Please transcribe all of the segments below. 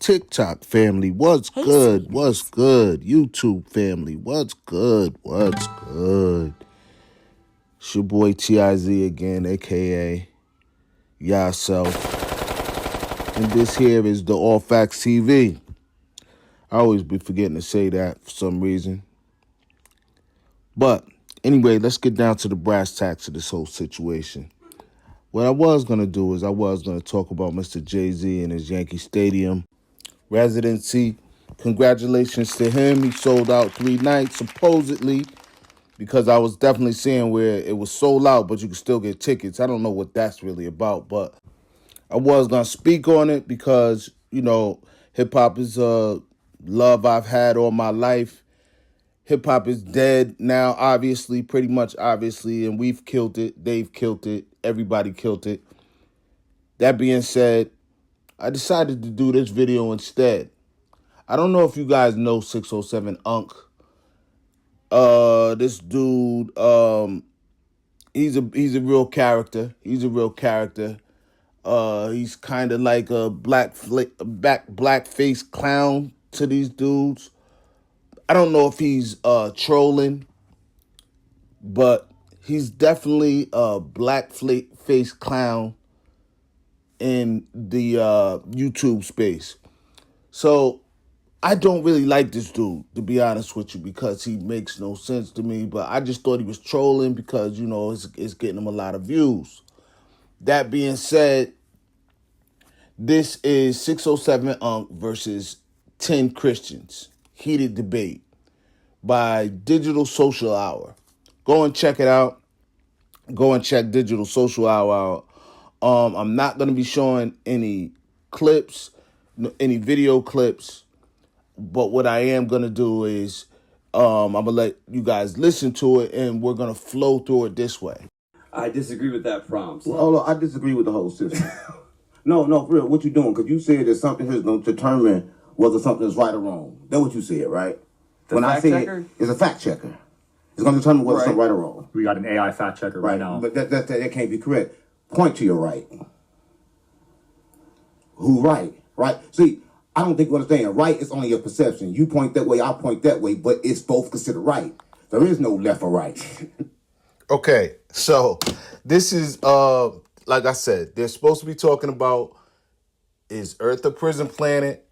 TikTok family, what's good? What's good? YouTube family, what's good? What's good? It's your boy TIZ again, aka Yourself. And this here is the All Facts TV. I always be forgetting to say that for some reason. But anyway, let's get down to the brass tacks of this whole situation. What I was going to do is I was going to talk about Mr. Jay-Z and his Yankee Stadium residency. Congratulations to him. He sold out 3 nights, supposedly, because I was definitely seeing where it was sold out, but you could still get tickets. I don't know what that's really about, but I was going to speak on it because, hip-hop is a love I've had all my life. Hip-hop is dead now, obviously, pretty much obviously, and we've killed it. They've killed it. Everybody killed it. That being said, I decided to do this video instead. I don't know if you guys know 607 Unk. This dude, he's a real character. He's a real character. He's kind of like a blackface clown to these dudes. I don't know if he's trolling, but he's definitely a blackface clown in the YouTube space. So I don't really like this dude, to be honest with you, because he makes no sense to me. But I just thought he was trolling because, it's getting him a lot of views. That being said, this is 607 Unk versus 10 Christians. Heated debate by Digital Social Hour. Go and check it out. Go and check Digital Social Hour out. I'm not going to be showing any clips, any video clips. But what I am going to do is I'm going to let you guys listen to it, and we're going to flow through it this way. I disagree with that prompt. Well, I disagree with the whole system. No, for real, what you doing? Because you said that something is going to determine whether something is right or wrong. That's what you said, right? When I say it's a fact checker. It's going to determine whether something's right or wrong. We got an AI fact checker right now. But that can't be correct. Point to your right. Who right? Right? See, I don't think you understand. Right is only a perception. You point that way, I point that way, but it's both considered right. There is no left or right. Okay, so this is, like I said, they're supposed to be talking about, is Earth a prison planet?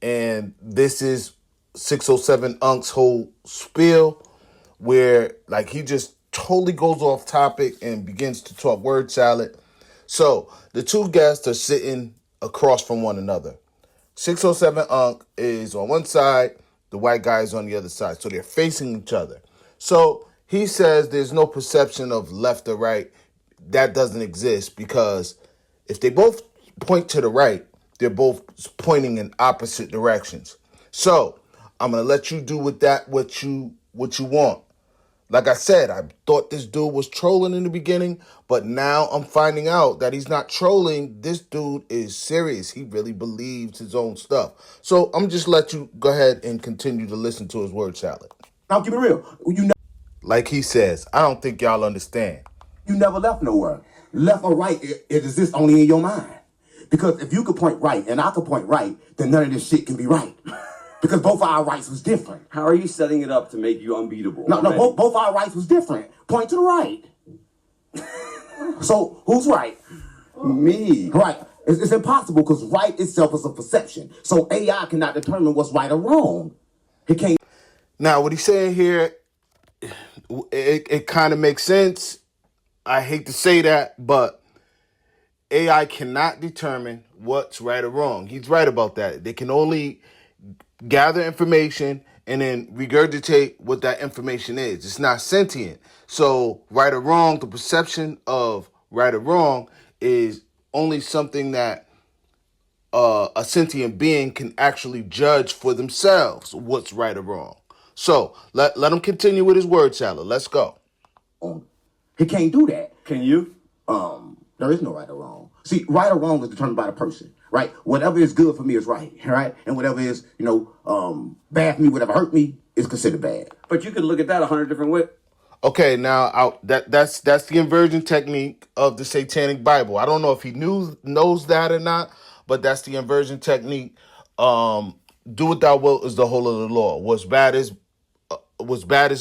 And this is 607 Unk's whole spiel where, he just totally goes off topic and begins to talk word salad. So the two guests are sitting across from one another. 607 Unk is on one side, the white guy is on the other side. So they're facing each other. So he says there's no perception of left or right. That doesn't exist because if they both point to the right, they're both pointing in opposite directions. So I'm going to let you do with that what you want. Like I said, I thought this dude was trolling in the beginning, but now I'm finding out that he's not trolling. This dude is serious. He really believes his own stuff. So I'm just let you go ahead and continue to listen to his word salad. Now, keep it real. Like he says, I don't think y'all understand. You never left nowhere. Left or right, it exists only in your mind. Because if you could point right and I could point right, then none of this shit can be right. Because both our rights was different. How are you setting it up to make you unbeatable? No, both our rights was different. Point to the right. So, who's right? Me. Right. It's impossible because right itself is a perception. So AI cannot determine what's right or wrong. It can't. Now, what he's saying here, it kind of makes sense. I hate to say that, but AI cannot determine what's right or wrong. He's right about that. They can only gather information and then regurgitate what that information is. It's not sentient. So right or wrong, the perception of right or wrong is only something that a sentient being can actually judge for themselves what's right or wrong. So let him continue with his word salad. Let's go. He can't do that. Can you? There is no right or wrong. See, right or wrong is determined by the person, right? Whatever is good for me is right, right? And whatever is, bad for me, whatever hurt me is considered bad. But you could look at that 100 different ways. Okay, now that's the inversion technique of the Satanic Bible. I don't know if he knows that or not, but that's the inversion technique Do what thou wilt is the whole of the law. What's bad is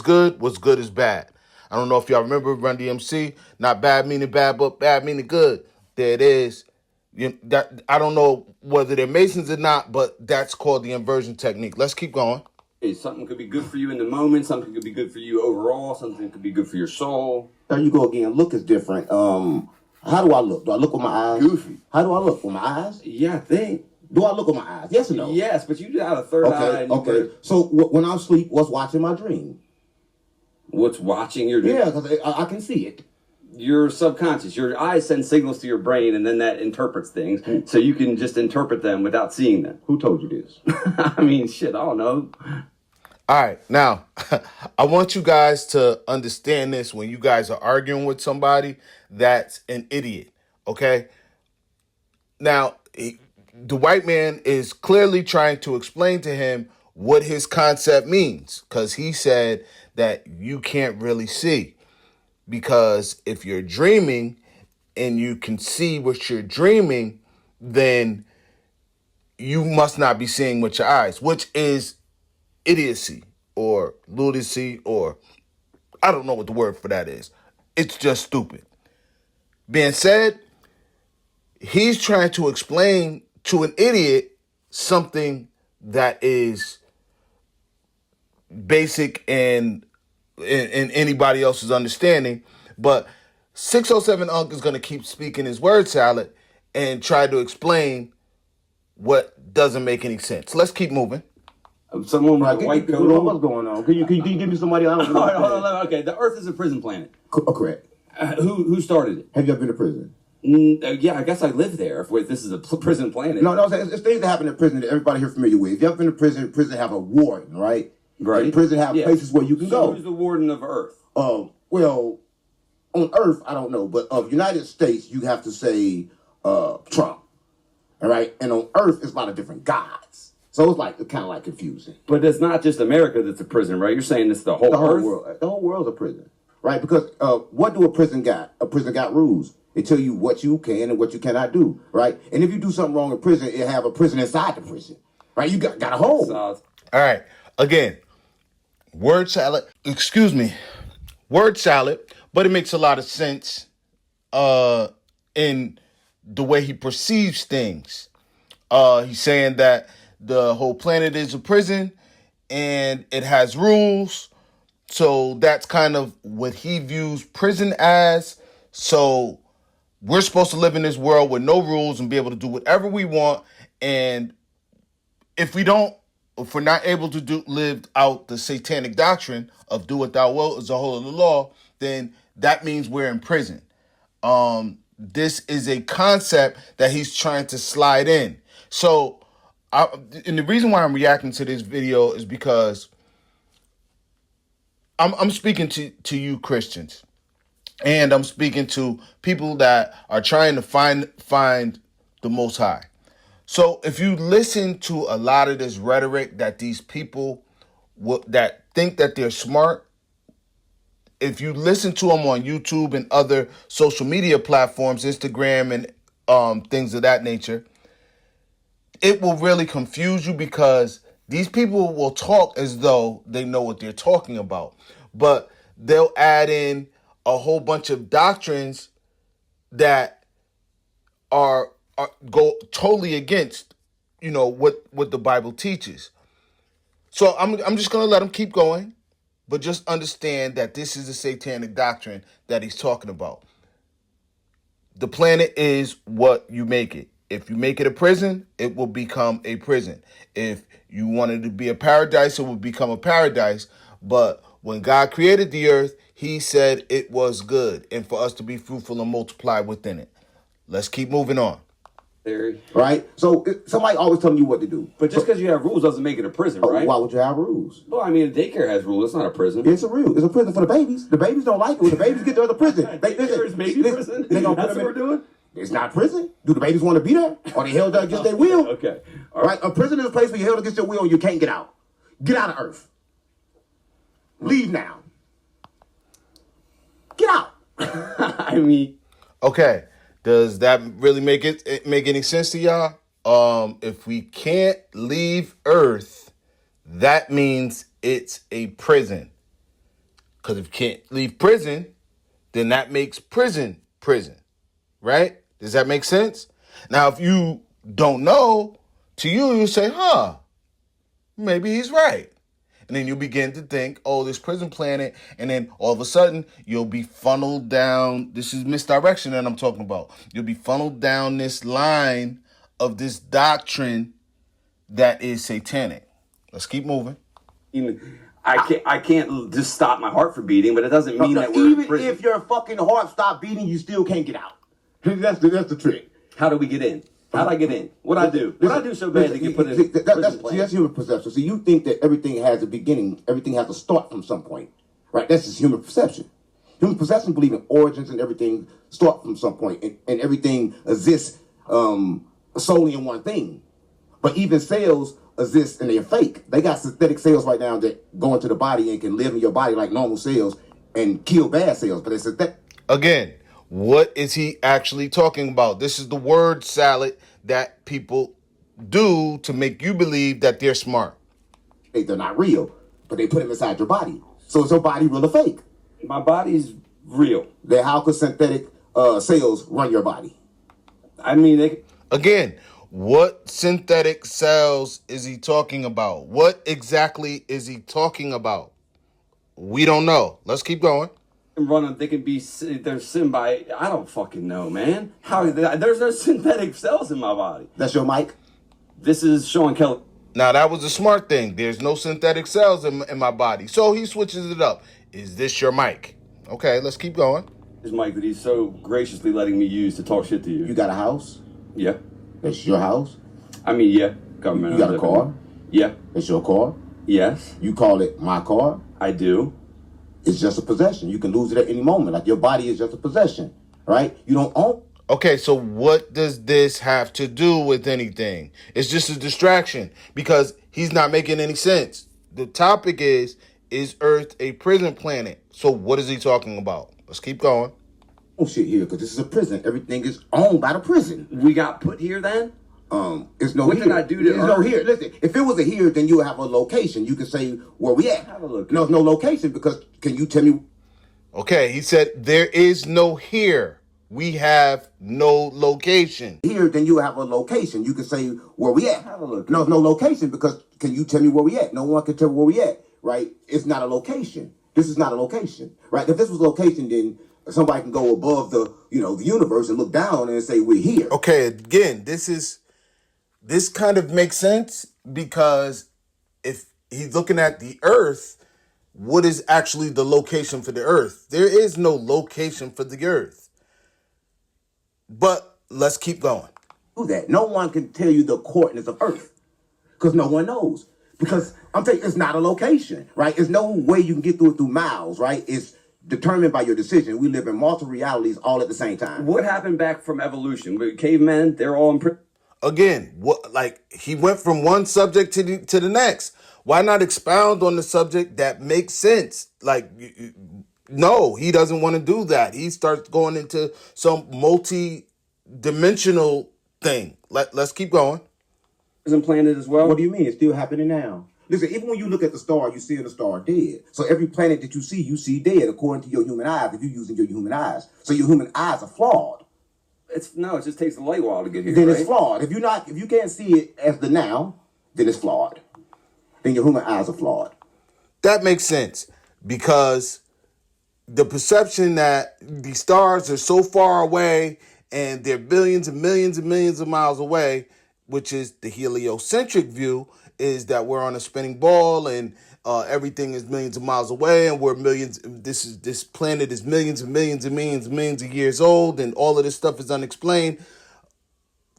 good. What's good is bad. I don't know if y'all remember Run DMC. Not bad meaning bad, but bad meaning good. There it is. I don't know whether they're Masons or not, but that's called the inversion technique. Let's keep going. Hey, something could be good for you in the moment. Something could be good for you overall. Something could be good for your soul. There you go again. Look is different. How do I look? Do I look with my eyes? Goofy. How do I look with my eyes? Yeah, I think. Do I look with my eyes? Yes or no? Yes, but you got a third eye. Okay. And you Okay. could- So when I sleep, what's watching my dream? What's watching your dream? Yeah, because I can see it. Your subconscious, your eyes send signals to your brain, and then that interprets things. So you can just interpret them without seeing them. Who told you this? I mean, shit, I don't know. All right, now I want you guys to understand this when you guys are arguing with somebody that's an idiot, okay? Now, the white man is clearly trying to explain to him what his concept means because he said that you can't really see because if you're dreaming and you can see what you're dreaming, then you must not be seeing with your eyes, which is idiocy or lunacy, or I don't know what the word for that is. It's just stupid. Being said, he's trying to explain to an idiot something that is basic and in anybody else's understanding, but 607 Unc is going to keep speaking his word salad and try to explain what doesn't make any sense. Let's keep moving. Someone with a white coat on. What's going on? Can you give me somebody? I don't know. Hold on. Okay, the Earth is a prison planet. Correct. Who started it? Have you ever been to prison? Yeah, I guess I live there. If this is a prison planet. No, it's things that happen in prison that everybody here familiar with. If you ever been to prison, prison have a warden, right? Right. And prison have places where you can So go. who's the warden of Earth? Well, on Earth, I don't know, but of United States, you have to say Trump. All right, and on Earth, it's a lot of different gods, so it's kind of like confusing. But it's not just America that's a prison, right? You're saying it's the whole Earth? World. The whole world's a prison, right? Because what do a prison got? A prison got rules. They tell you what you can and what you cannot do, right? And if you do something wrong in prison, it have a prison inside the prison, right? You got a hole. All right, again, word salad. Excuse me, word salad, but it makes a lot of sense in the way he perceives things. He's saying that the whole planet is a prison and it has rules. So that's kind of what he views prison as. So we're supposed to live in this world with no rules and be able to do whatever we want. And if we're not able to live out the satanic doctrine of do what thou wilt is the whole of the law, then that means we're in prison. This is a concept that he's trying to slide in. So, and the reason why I'm reacting to this video is because I'm speaking to you Christians, and I'm speaking to people that are trying to find the Most High. So, if you listen to a lot of this rhetoric that these people that think that they're smart, if you listen to them on YouTube and other social media platforms, Instagram and things of that nature, it will really confuse you because these people will talk as though they know what they're talking about, but they'll add in a whole bunch of doctrines that are go totally against, what the Bible teaches. So I'm just gonna let them keep going. But just understand that this is a satanic doctrine that he's talking about. The planet is what you make it. If you make it a prison, it will become a prison. If you want it to be a paradise, it will become a paradise. But when God created the earth, he said it was good and for us to be fruitful and multiply within it. Let's keep moving on. Right? So somebody always telling you what to do. But just because you have rules doesn't make it a prison, right? Why would you have rules? Well, I mean, daycare has rules. It's not a prison. It's a prison for the babies. The babies don't like it. When the babies get to the prison, Daycare is maybe prison? That's what we're doing? It's not prison. Do the babies want to be there? Or they held against their will? Okay. All right. A prison is a place where you're held against your will and you can't get out. Get out of Earth. Leave now. Get out. I mean, Okay. Does that really make any sense to y'all? if we can't leave Earth, that means it's a prison. Because if you can't leave prison, then that makes prison, right? Does that make sense? Now, if you don't know, to you say, maybe he's right. And then you begin to think, oh, this prison planet. And then all of a sudden, you'll be funneled down. This is misdirection that I'm talking about. You'll be funneled down this line of this doctrine that is satanic. Let's keep moving. I can't just stop my heart from beating, but it doesn't mean that we're in Even prison. if your fucking heart stop beating, you still can't get out. That's the trick. How do we get in? How do I get in? What I do? What I do so bad to get put in prison that's human perception. See, you think that everything has a beginning, everything has to start from some point, right? That's just human perception. Human perception believe in origins and everything start from some point, and everything exists solely in one thing. But even cells exist and they're fake. They got synthetic cells right now that go into the body and can live in your body like normal cells and kill bad cells. But it's synthetic. Again, what is he actually talking about? This is the word salad that people do to make you believe that they're smart. They're not real, but they put them inside your body. So is your body real or fake? My body's real. Then how could synthetic cells run your body? I mean, Again, what synthetic cells is he talking about? What exactly is he talking about? We don't know. Let's keep going. run them. They can be. They're symbiote. I don't fucking know, man. How there's no synthetic cells in my body. That's your mic? This is Sean Kelly. Now, that was a smart thing. There's no synthetic cells in my body. So he switches it up. Is this your mic? Okay, let's keep going. His mic that he's so graciously letting me use to talk shit to you. You got a house? Yeah. That's your house? I mean, yeah. Government. You got a car? Yeah. It's your car? Yes. You call it my car? I do. It's just a possession. You can lose it at any moment. Like your body is just a possession, right? You don't own. Okay, so what does this have to do with anything? It's just a distraction because he's not making any sense. The topic is Earth a prison planet? So what is he talking about? Let's keep going. Oh shit here, because this is a prison. Everything is owned by the prison. We got put here then? It's no What here. did I do to There's no earn- here. Listen, if it was a here, then you would have a location. You can say where we at. Have a look. No, no location because can you tell me? Okay, he said there is no here. We have no location. Here, then you have a location. You can say where we at. Have a look. No, no location because can you tell me where we at? No one can tell where we at, right? It's not a location. This is not a location, right? If this was a location, then somebody can go above the universe and look down and say we're here. Okay, again, this kind of makes sense because if he's looking at the Earth, what is actually the location for the Earth? There is no location for the Earth. But let's keep going. Do that. No one can tell you the coordinates of Earth because no one knows. Because I'm telling you, it's not a location, right? There's no way you can get through it through miles, right? It's determined by your decision. We live in multiple realities all at the same time. What happened back from evolution? Cavemen, they're all in prison. Again, he went from one subject to the next. Why not expound on the subject that makes sense? No, he doesn't want to do that. He starts going into some multi-dimensional thing. Let's keep going. Prison planet as well. What do you mean? It's still happening now. Listen, even when you look at the star, you see the star dead. So every planet that you see dead according to your human eyes if you're using your human eyes. So your human eyes are flawed. It just takes a light while to get here. Then right? it's flawed. If you can't see it as the now, then it's flawed. Then your human eyes are flawed. That makes sense because the perception that the stars are so far away and they're billions and millions and millions of miles away, which is the heliocentric view, is that we're on a spinning ball and everything is millions of miles away and we're millions. This planet is millions and millions and millions and millions of years old and all of this stuff is unexplained.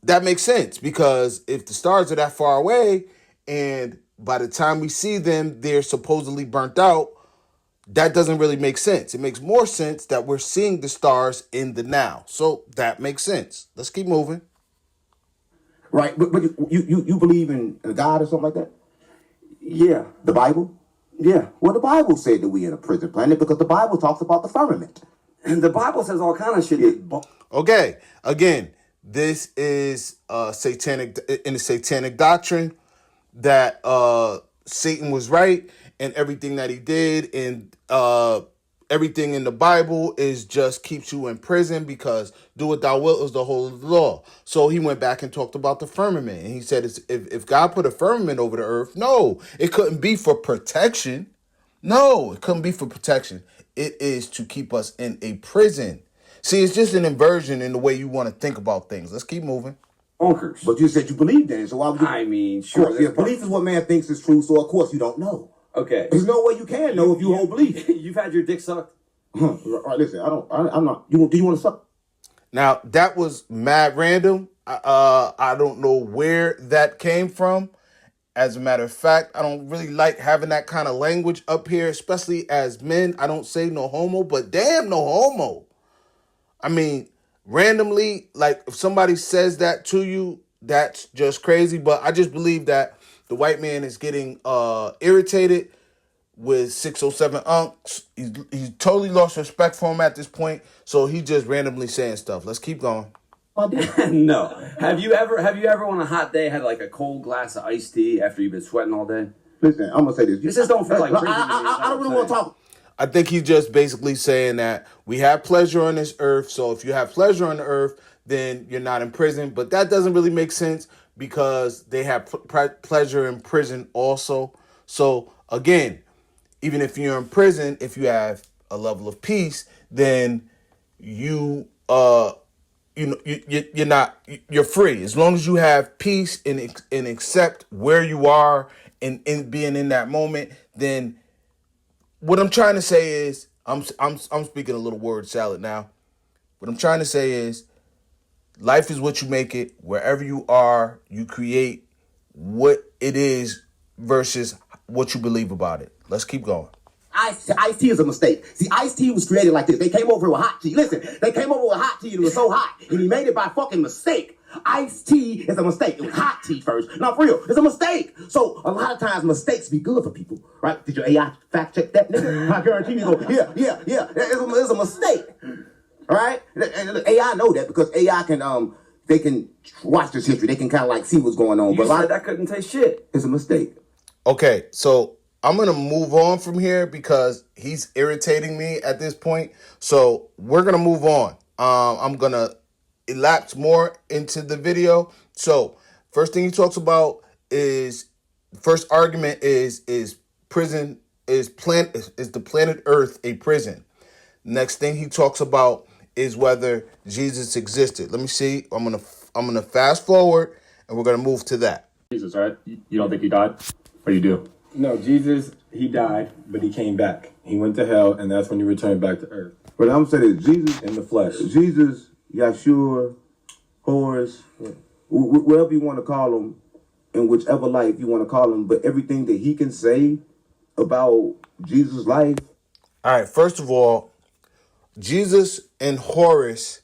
That makes sense because if the stars are that far away and by the time we see them, they're supposedly burnt out, that doesn't really make sense. It makes more sense that we're seeing the stars in the now. So that makes sense. Let's keep moving. Right, but you believe in a God or something like that? Yeah. The Bible? Yeah. Well, the Bible said that we in a prison planet because the Bible talks about the firmament. And the Bible says all kind of shit. Okay, again, this is satanic in the satanic doctrine that Satan was right and everything that he did and everything in the Bible is just keeps you in prison because do what thou wilt is the whole of the law. So he went back and talked about the firmament. And he said if God put a firmament over the earth, no, it couldn't be for protection. No, it couldn't be for protection. It is to keep us in a prison. See, it's just an inversion in the way you want to think about things. Let's keep moving. Bonkers. But you said you believed in it, so why would you? I mean, Of sure. course, yeah, belief is what man thinks is true, so of course you don't know. Okay. There's no way you can know if you hold belief. You've had your dick sucked? All right, listen, I'm not. Do you want to suck? Now, that was mad random. I don't know where that came from. As a matter of fact, I don't really like having that kind of language up here, especially as men. I don't say no homo, but damn, no homo. I mean, randomly, like if somebody says that to you, that's just crazy. But I just believe that the white man is getting irritated with 607 unks. He's totally lost respect for him at this point. So he just randomly saying stuff. Let's keep going. No. Have you ever on a hot day had like a cold glass of iced tea after you've been sweating all day? Listen, I'm gonna say this. This just don't feel like prison to me, I don't really want to talk. I think he's just basically saying that we have pleasure on this earth. So if you have pleasure on the earth, then you're not in prison. But that doesn't really make sense because they have pleasure in prison also. So again, even if you're in prison, if you have a level of peace, then you're you're free as long as you have peace and accept where you are and in being in that moment. Then what I'm trying to say is I'm speaking a little word salad now. What I'm trying to say is life is what you make it. Wherever you are, you create what it is versus what you believe about it. Let's keep going. Ice-T is a mistake. See, Ice-T was created like this. They came over with hot tea. Listen, they came over with hot tea and it was so hot. And he made it by fucking mistake. Ice-T is a mistake. It was hot tea first. Not for real. It's a mistake. So a lot of times mistakes be good for people, right? Did your AI fact check that, nigga? I guarantee you go, yeah. It's a mistake. All right? And AI know that because AI can, they can watch this history. They can kind of like see what's going on. You But said that couldn't taste shit. it's a mistake. Okay, so I'm going to move on from here because he's irritating me at this point. So we're going to move on. I'm going to elapse more into the video. So first thing he talks about is, first argument is prison, is the planet Earth a prison? Next thing he talks about is whether Jesus existed. Let me see. I'm going to fast forward and we're going to move to that. Jesus, right? You don't think he died? Or you do? No, Jesus, he died, but he came back. He went to hell, and that's when he returned back to earth. But I'm saying that Jesus, In the flesh. Jesus, Yeshua, Horus, whatever you want to call him, in whichever life you want to call him, but everything that he can say about Jesus' life. All right, first of all, Jesus and Horus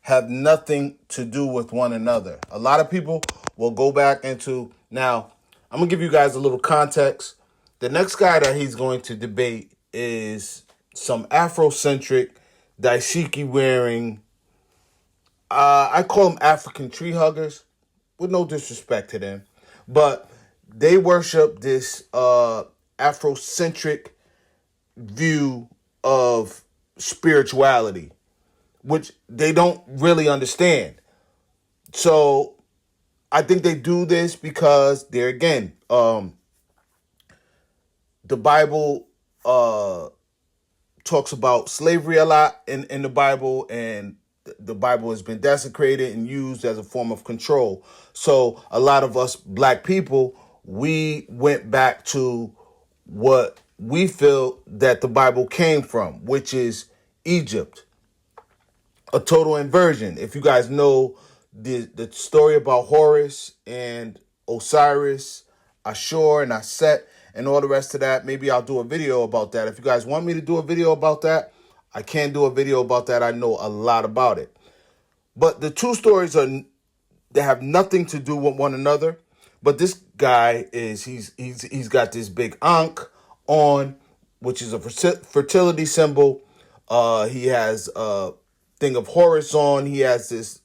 have nothing to do with one another. A lot of people will go back into, now, I'm going to give you guys a little context. The next guy that he's going to debate is some Afrocentric, dashiki wearing, I call them African tree huggers, with no disrespect to them. But they worship this Afrocentric view of spirituality, which they don't really understand. So I think they do this because they're, again, the Bible talks about slavery a lot in the Bible, and the Bible has been desecrated and used as a form of control. So a lot of us black people, we went back to what we feel that the Bible came from, which is Egypt. A total inversion. If you guys know the story about Horus and Osiris, Ashur and Aset, and all the rest of that, maybe I'll do a video about that. If you guys want me to do a video about that, I can do a video about that. I know a lot about it. But the two stories they have nothing to do with one another. But this guy is he's got this big ankh on, which is a fertility symbol. He has a thing of Horus on. He has this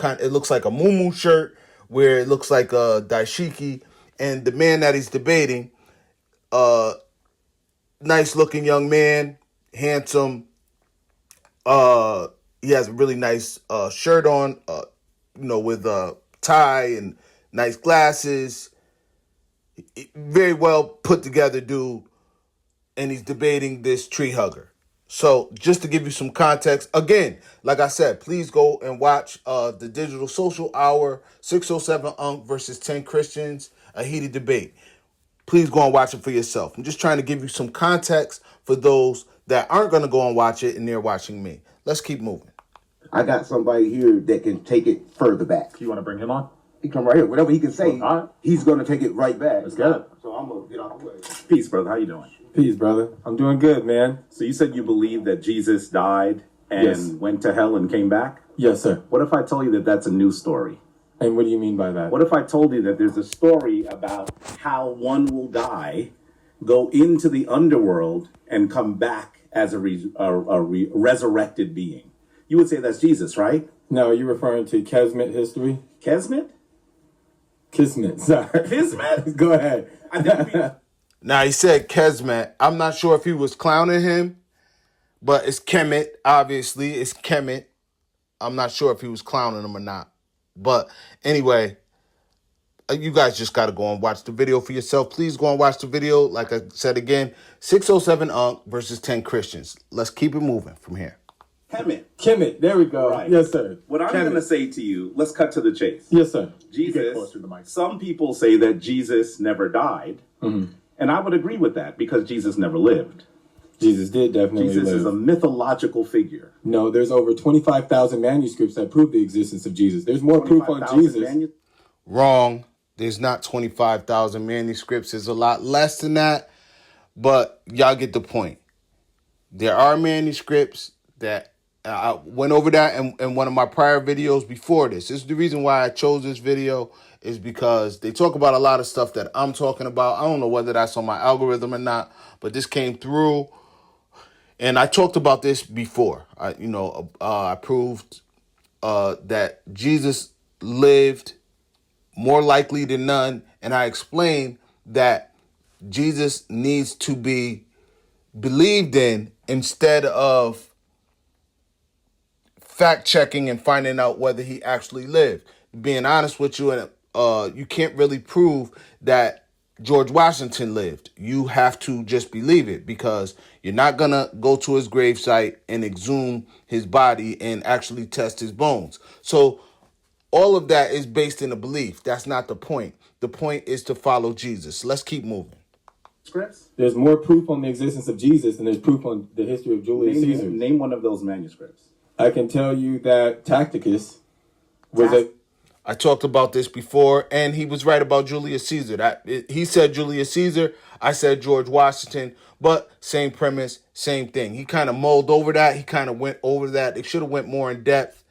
it looks like a muumuu shirt, where it looks like a dashiki, and the man that he's debating, nice looking young man, handsome. He has a really nice shirt on, with a tie and nice glasses. Very well put together dude, and he's debating this tree hugger. So just to give you some context, again, like I said, please go and watch the Digital Social Hour, 607 Unc versus 10 Christians, a heated debate. Please go and watch it for yourself. I'm just trying to give you some context for those that aren't going to go and watch it and they're watching me. Let's keep moving. I got somebody here that can take it further back. You want to bring him on? He come right here. Whatever he can say, Well, all right. he's going to take it right back. Let's get it. So I'm going to get out the way. Peace, brother. How you doing? Peace, brother. I'm doing good, man. So you said you believe that Jesus died and Yes. went to hell and came back? Yes, sir. What if I told you that that's a new story? And what do you mean by that? What if I told you that there's a story about how one will die, go into the underworld, and come back as a resurrected being? You would say that's Jesus, right? No, are you referring to Kismet history? Kesmet? Kismet, sorry. Kismet? Go ahead. I think Now, he said Kesmet. I'm not sure if he was clowning him, but it's Kemet. Obviously, it's Kemet. I'm not sure if he was clowning him or not. But anyway, you guys just got to go and watch the video for yourself. Please go and watch the video. Like I said again, 607 Unc versus 10 Christians. Let's keep it moving from here. Kemet. Kemet, there we go. Right. Yes, sir. What I'm Kemet. going to say to you, let's cut to the chase. Yes, sir. Get closer to the Jesus, mic. some people say that Jesus never died. And I would agree with that because Jesus never lived. Jesus did definitely Jesus live. is a mythological figure. No, there's over 25,000 manuscripts that prove the existence of Jesus. There's more proof on 25,000 Jesus. Wrong. There's not 25,000 manuscripts. There's a lot less than that. But y'all get the point. There are manuscripts that I went over that in one of my prior videos before this. This is the reason why I chose this video, is because they talk about a lot of stuff that I'm talking about. I don't know whether that's on my algorithm or not, but this came through. And I talked about this before. I proved that Jesus lived more likely than none. And I explained that Jesus needs to be believed in instead of fact checking and finding out whether he actually lived. Being honest with you, and you can't really prove that George Washington lived. You have to just believe it, because you're not going to go to his gravesite and exhume his body and actually test his bones. So all of that is based in a belief. That's not the point. The point is to follow Jesus. Let's keep moving. Manuscripts? There's more proof on the existence of Jesus than there's proof on the history of Julius Caesar. Name one of those manuscripts. I can tell you that Tacticus was a... I talked about this before, and he was right about Julius Caesar. He said Julius Caesar, I said George Washington, but same premise, same thing. He kind of mulled over that. He kind of went over that. They should have went more in depth,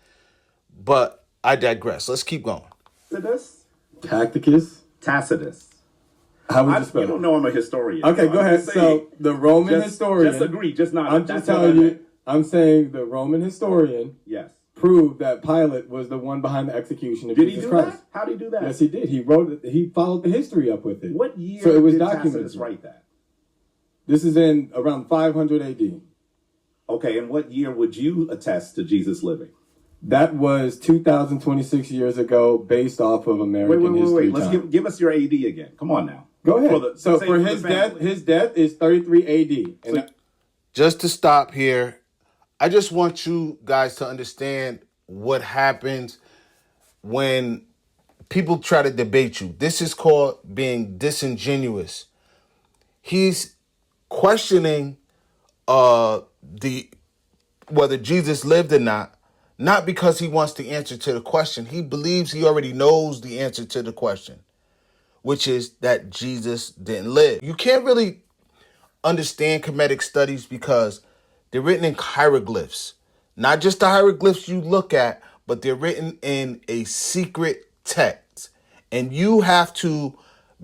but I digress. Let's keep going. Tacitus? Tacitus. How would you spell You it? don't know I'm a historian. Okay, so go I'm ahead. just saying, So the Roman historian... Just agree, just not. I'm just telling you, I'm saying the Roman historian Yes. proved that Pilate was the one behind the execution of Did he Jesus do Christ. that? How did he do that? Yes, he did. He wrote it. He followed the history up with it. What year So it was did documented. Tacitus write that? This is in around 500 AD. Okay, and what year would you attest to Jesus living? That was 2,026 years ago, based off of American history. Let's time. give us your AD again. Come on now. Go ahead. Say For the his death, family. his death is 33 AD. And Just to stop here, I just want you guys to understand what happens when people try to debate you. This is called being disingenuous. He's questioning whether Jesus lived or not because he wants the answer to the question. He believes he already knows the answer to the question, which is that Jesus didn't live. You can't really understand Kemetic studies because they're written in hieroglyphs. Not just the hieroglyphs you look at, but they're written in a secret text. And you have to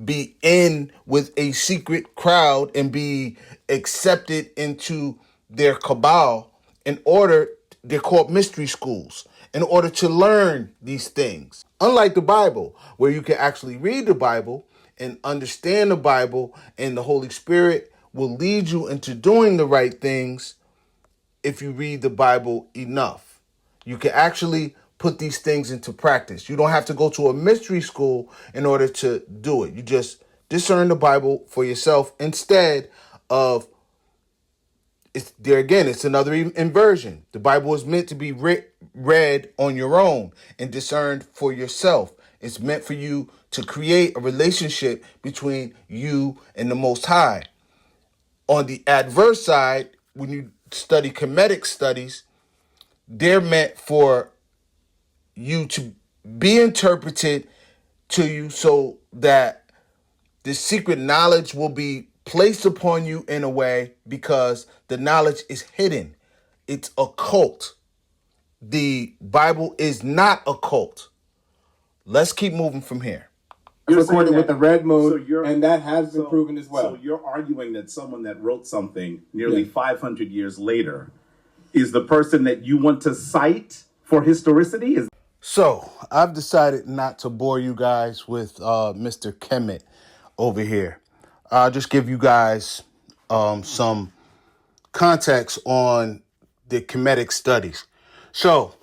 be in with a secret crowd and be accepted into their cabal in order, they're called mystery schools. in order to learn these things. Unlike the Bible, where you can actually read the Bible and understand the Bible, and the Holy Spirit will lead you into doing the right things if you read the Bible enough. You can actually put these things into practice. You don't have to go to a mystery school in order to do it. You just discern the Bible for yourself instead of, it's another inversion. The Bible is meant to be read on your own and discerned for yourself. It's meant for you to create a relationship between you and the Most High. On the adverse side, when you study Kemetic studies, they're meant for you to be interpreted to you so that the secret knowledge will be placed upon you in a way, because the knowledge is hidden. It's occult. The Bible is not occult. Let's keep moving from here. You're recorded saying with that- the red moon, so you're- and that has been so- proven as well. so So you're arguing that someone that wrote something nearly Yeah. 500 years later is the person that you want to cite for historicity? So I've decided not to bore you guys with Mr. Kemet over here. I'll just give you guys some context on the Kemetic studies. So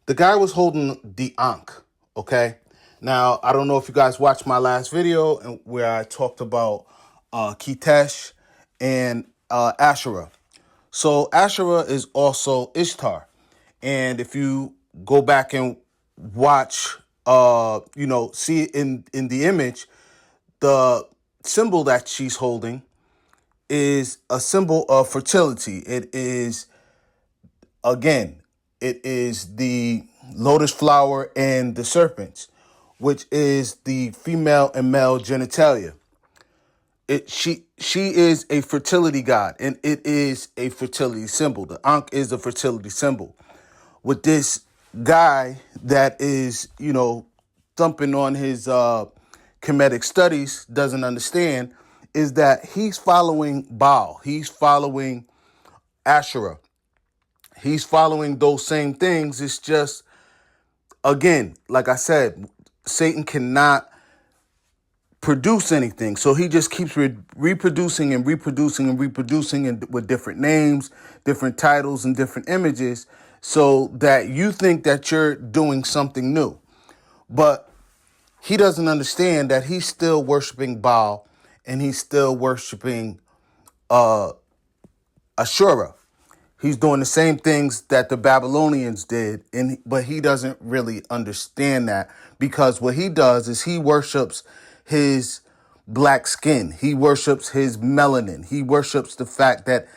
the guy was holding the Ankh, okay? Now, I don't know if you guys watched my last video where I talked about Kitesh and Asherah. So Asherah is also Ishtar. And if you go back and watch, see in the image, the symbol that she's holding is a symbol of fertility. It is the lotus flower and the serpents, which is the female and male genitalia. She is a fertility god, and it is a fertility symbol. The Ankh is a fertility symbol. What this guy that is, thumping on his Kemetic studies doesn't understand is that he's following Baal. He's following Asherah. He's following those same things. It's just, again, like I said, Satan cannot produce anything. So he just keeps reproducing and reproducing and reproducing, and with different names, different titles, and different images, so that you think that you're doing something new. But he doesn't understand that he's still worshiping Baal, and he's still worshiping Ashura. He's doing the same things that the Babylonians did, but he doesn't really understand that, because what he does is he worships his black skin. He worships his melanin. He worships the fact that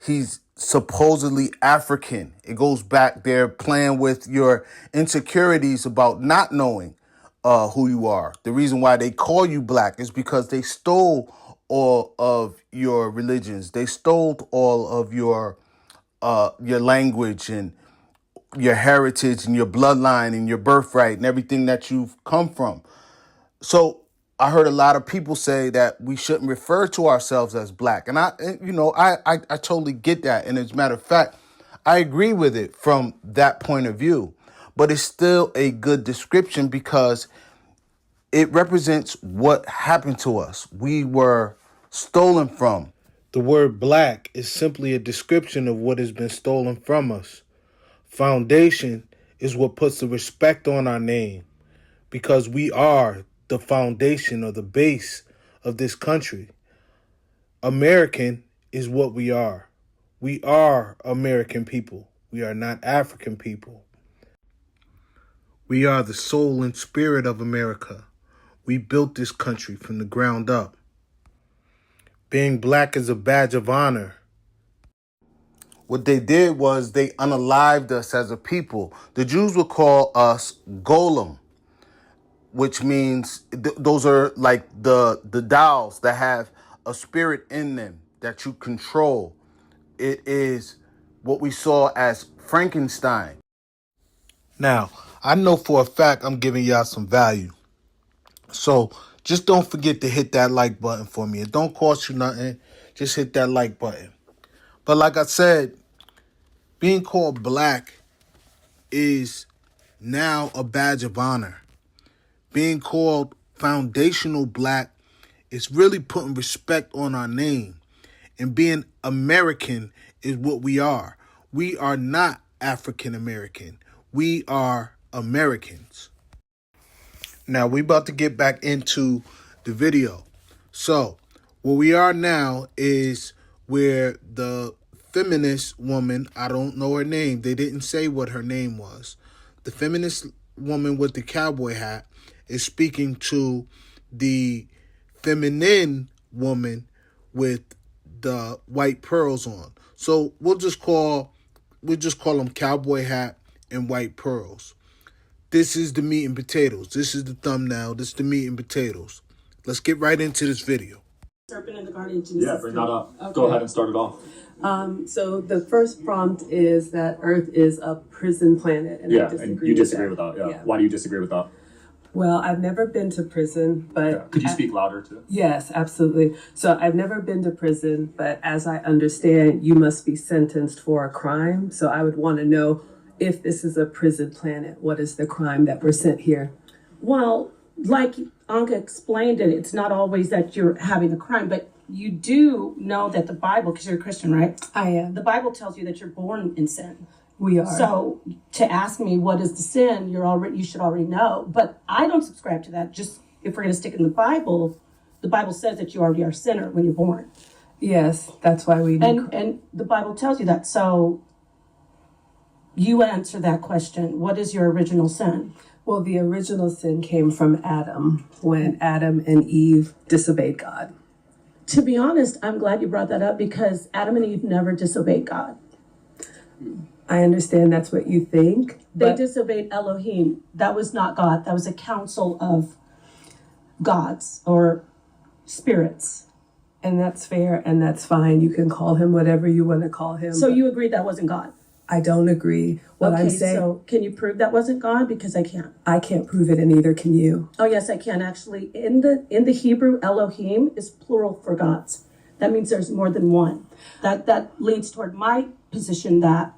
he's supposedly African. It goes back there playing with your insecurities about not knowing who you are. The reason why they call you black is because they stole all of your religions. They stole all of your language and your heritage and your bloodline and your birthright and everything that you've come from. So I heard a lot of people say that we shouldn't refer to ourselves as black. And I totally get that. And as a matter of fact, I agree with it from that point of view. But it's still a good description because it represents what happened to us. We were stolen from. The word black is simply a description of what has been stolen from us. Foundation is what puts the respect on our name, because we are the foundation or the base of this country. American is what we are. We are American people. We are not African people. We are the soul and spirit of America. We built this country from the ground up. Being black is a badge of honor. What they did was they unalived us as a people. The Jews would call us golem, which means those are like the dolls that have a spirit in them that you control. It is what we saw as Frankenstein. Now, I know for a fact I'm giving y'all some value. So just don't forget to hit that like button for me. It don't cost you nothing. Just hit that like button. But like I said, being called black is now a badge of honor. Being called foundational black is really putting respect on our name. And being American is what we are. We are not African American. We are Americans. Now, we about to get back into the video. So, what we are now is where the feminist woman, I don't know her name, they didn't say what her name was. The feminist woman with the cowboy hat is speaking to the feminine woman with the white pearls on. So we'll just call them cowboy hat and white pearls. This is the meat and potatoes. This is the thumbnail. This is the meat and potatoes. Let's get right into this video. Serpent in the Garden of Genesis. Yeah, bring that up. Okay. Go ahead and start it off. So the first prompt is that Earth is a prison planet, and I Yeah, disagree and you disagree with that. Yeah. Why do you disagree with that? Well, I've never been to prison, but Yeah. Could you speak louder too? Yes, absolutely. So I've never been to prison, but as I understand, you must be sentenced for a crime. So I would want to know, if this is a prison planet, what is the crime that we're sent here? Well, like Anka explained it, it's not always that you're having a crime, but you do know that the Bible, because you're a Christian, right? I am. The Bible tells you that you're born in sin. We are. So to ask me what is the sin, you should already know. But I don't subscribe to that. Just if we're going to stick in the Bible says that you already are a sinner when you're born. Yes, that's why we do. And the Bible tells you that. So you answer that question. What is your original sin? Well, the original sin came from Adam, when Adam and Eve disobeyed God. To be honest, I'm glad you brought that up because Adam and Eve never disobeyed God. I understand that's what you think. They but disobeyed Elohim. That was not God. That was a council of gods or spirits. And that's fair, and that's fine. You can call him whatever you want to call him. So but you agreed that wasn't God? I don't agree. What I'm saying, so can you prove that wasn't God? Because I can't. I can't prove it, and neither can you. Oh yes, I can actually. In the Hebrew, Elohim is plural for gods. That means there's more than one. That leads toward my position that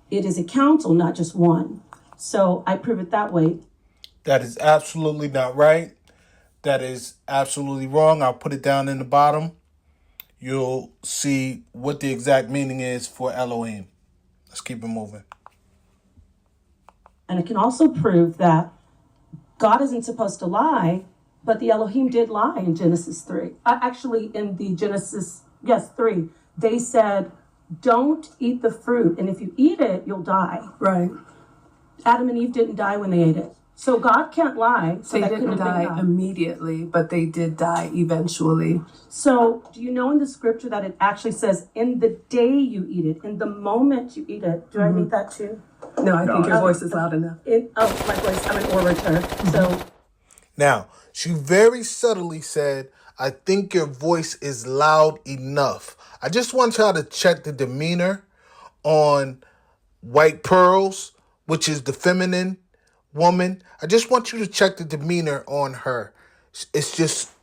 it is a council, not just one. So I prove it that way. That is absolutely not right. That is absolutely wrong. I'll put it down in the bottom. You'll see what the exact meaning is for Elohim. Let's keep it moving. And it can also prove that God isn't supposed to lie, but the Elohim did lie in Genesis 3. Actually, in the Genesis, 3, they said, don't eat the fruit, and if you eat it, you'll die. Right. Adam and Eve didn't die when they ate it. So God can't lie. So They that didn't couldn't have been die God. immediately, but they did die eventually. So do you know in the scripture that it actually says, in the day you eat it, in the moment you eat it? Do I read that too? No, I think your I- voice is loud enough. My voice, I'm an orator. So Now, she very subtly said, I think your voice is loud enough. I just want y'all to check the demeanor on White Pearls, which is the feminine woman. I just want you to check the demeanor on her. It's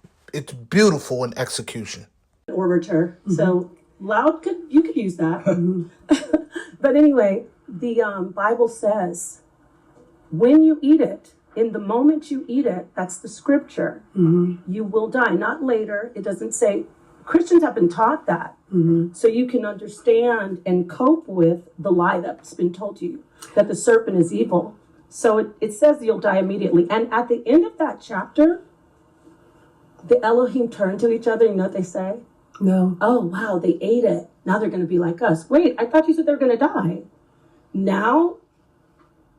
beautiful in execution. orator. So loud you could use that. But anyway, the Bible says when you eat it, in the moment you eat it, that's the scripture, you will die. Not later. It doesn't say, Christians have been taught that. So you can understand and cope with the lie that's been told to you, that the serpent is evil. So it says you'll die immediately. And at the end of that chapter, the Elohim turn to each other. You know what they say? No. Oh, wow, they ate it. Now they're going to be like us. Wait, I thought you said they're going to die. Now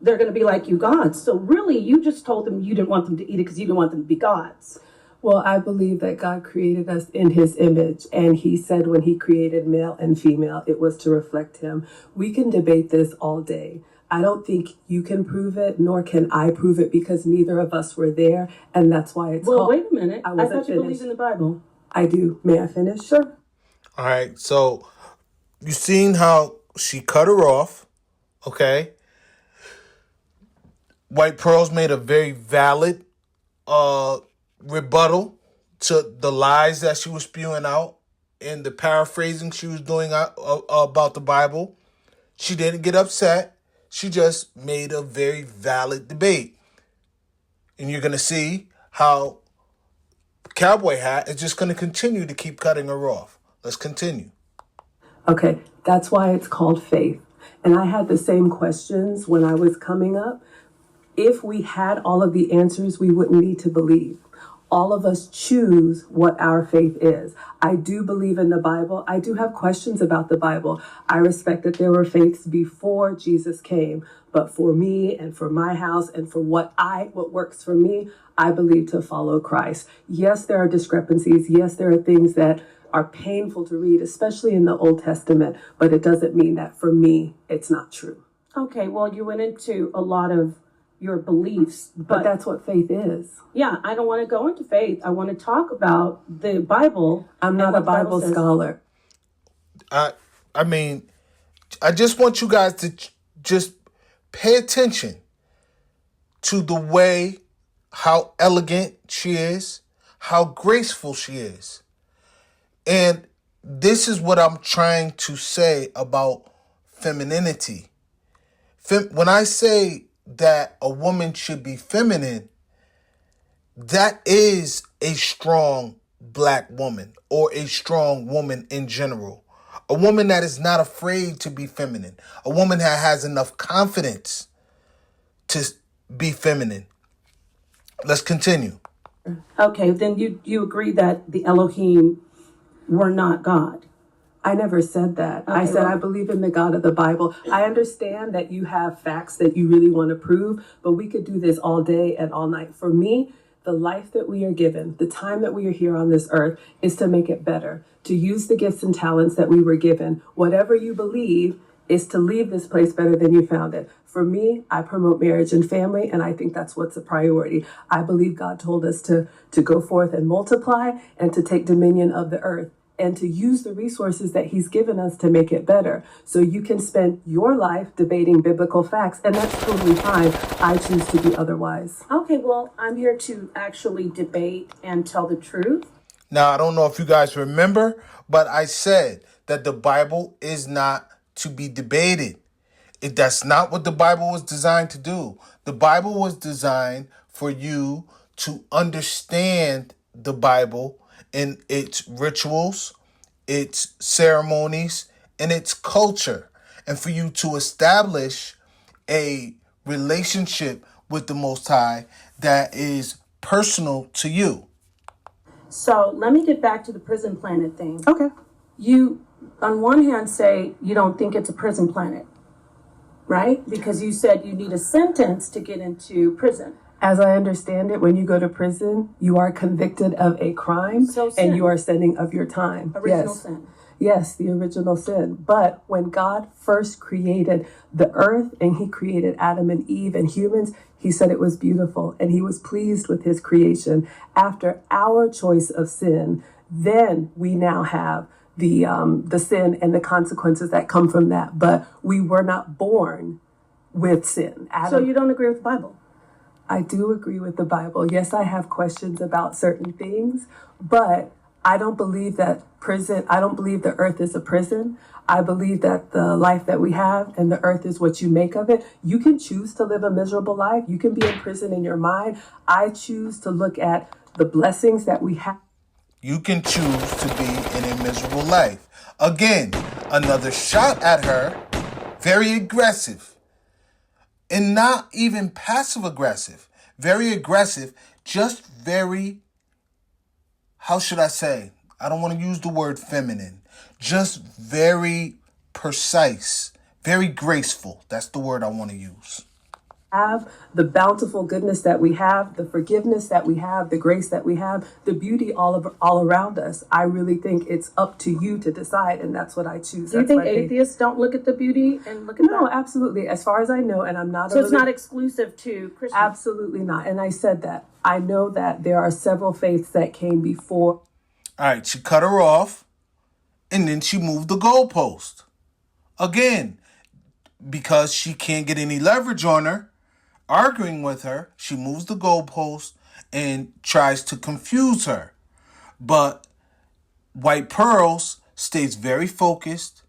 they're going to be like you gods. So really, you just told them you didn't want them to eat it because you didn't want them to be gods. Well, I believe that God created us in his image, and he said when he created male and female, it was to reflect him. We can debate this all day. I don't think you can prove it, nor can I prove it, because neither of us were there, and that's why it's Well, called... wait a minute. I wasn't thought you believed finished. in the Bible. I do. May I finish? Sure. All right, so you seen how she cut her off, okay? White Pearls made a very valid rebuttal to the lies that she was spewing out and the paraphrasing she was doing about the Bible. She didn't get upset. She just made a very valid debate. And you're going to see how Cowboy Hat is just going to continue to keep cutting her off. Let's continue. Okay, that's why it's called faith. And I had the same questions when I was coming up. If we had all of the answers, we wouldn't need to believe. All of us choose what our faith is. I do believe in the Bible. I do have questions about the Bible. I respect that there were faiths before Jesus came. But for me and for my house and for what works for me, I believe to follow Christ. Yes, there are discrepancies. Yes, there are things that are painful to read, especially in the Old Testament. But it doesn't mean that for me, it's not true. Okay, well, you went into a lot of your beliefs, But that's what faith is. yeah, I don't want to go into faith. I want to talk about the Bible. I'm not and a what the Bible says. scholar. I mean, I just want you guys to just pay attention to the way, how elegant she is, how graceful she is. And this is what I'm trying to say about femininity. When I say that a woman should be feminine, that is a strong black woman or a strong woman in general. A woman that is not afraid to be feminine. A woman that has enough confidence to be feminine. Let's continue. Okay, then you agree that the Elohim were not God. I never said that. I said I believe in the God of the Bible. I understand that you have facts that you really want to prove, but we could do this all day and all night. For me, the life that we are given, the time that we are here on this earth, is to make it better, to use the gifts and talents that we were given. Whatever you believe is to leave this place better than you found it. For me, I promote marriage and family, and I think that's what's a priority. I believe God told us to go forth and multiply and to take dominion of the earth, and to use the resources that he's given us to make it better. So you can spend your life debating biblical facts, and that's totally fine. I choose to do otherwise. Okay, well, I'm here to actually debate and tell the truth. Now, I don't know if you guys remember, but I said that the Bible is not to be debated. That's not what the Bible was designed to do. The Bible was designed for you to understand the Bible in its rituals, its ceremonies, and its culture, and for you to establish a relationship with the Most High that is personal to you. So let me get back to the prison planet thing. Okay. You, on one hand, say you don't think it's a prison planet, right? Because you said you need a sentence to get into prison. As I understand it, when you go to prison, you are convicted of a crime So sin. and you are sending of your time. Original Yes. sin. Yes, the original sin. But when God first created the earth and he created Adam and Eve and humans, he said it was beautiful and he was pleased with his creation. After our choice of sin, then we now have the sin and the consequences that come from that. But we were not born with sin. So you don't agree with the Bible? I do agree with the Bible. Yes, I have questions about certain things, but I don't believe that I don't believe the earth is a prison. I believe that the life that we have and the earth is what you make of it. You can choose to live a miserable life. You can be in prison in your mind. I choose to look at the blessings that we have. You can choose to be in a miserable life. Again, another shot at her, very aggressive. And not even passive aggressive, very aggressive, just very, how should I say? I don't want to use the word feminine, just very precise, very graceful. That's the word I want to use. Have the bountiful goodness that we have, the forgiveness that we have, the grace that we have, the beauty all around us. I really think it's up to you to decide, and that's what I choose. Do you think atheists don't look at the beauty and look at No, that? absolutely. As far as I know, and I'm not. So it's not exclusive to Christians? Absolutely not. And I said that. I know that there are several faiths that came before. All right, she cut her off, and then she moved the goalpost. Again, because she can't get any leverage on her, arguing with her, she moves the goalpost and tries to confuse her. But White Pearls stays very focused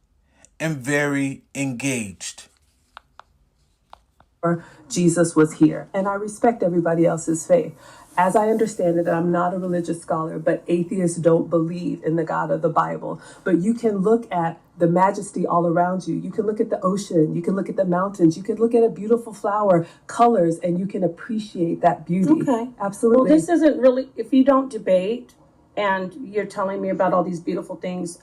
and very engaged. Jesus was here. And I respect everybody else's faith. As I understand it, I'm not a religious scholar, but atheists don't believe in the God of the Bible. But you can look at the majesty all around you. You can look at the ocean. You can look at the mountains. You can look at a beautiful flower, colors, and you can appreciate that beauty. Okay. Absolutely. Well, this isn't really, if you don't debate and you're telling me about all these beautiful things,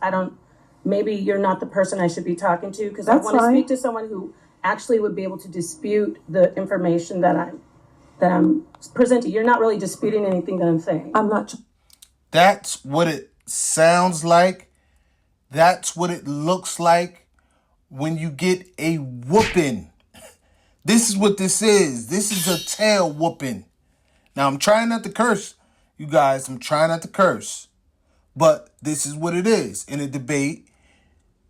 maybe you're not the person I should be talking to, because I That's want to fine. speak to someone who actually would be able to dispute the information that I'm presenting. You're not really disputing anything that I'm saying. I'm not. That's what it sounds like. That's what it looks like when you get a whooping. This is what this is. This is a tail whooping. Now, I'm trying not to curse, you guys. I'm trying not to curse. But this is what it is. In a debate,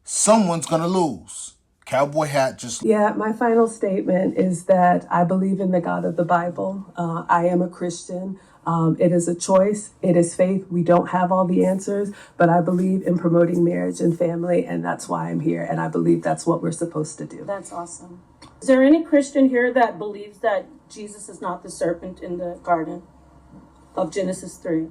someone's going to lose. Cowboy Hat just... Yeah, my final statement is that I believe in the God of the Bible. I am a Christian. It is a choice. It is faith. We don't have all the answers, but I believe in promoting marriage and family, and that's why I'm here. And I believe that's what we're supposed to do. That's awesome. Is there any Christian here that believes that Jesus is not the serpent in the garden of Genesis 3?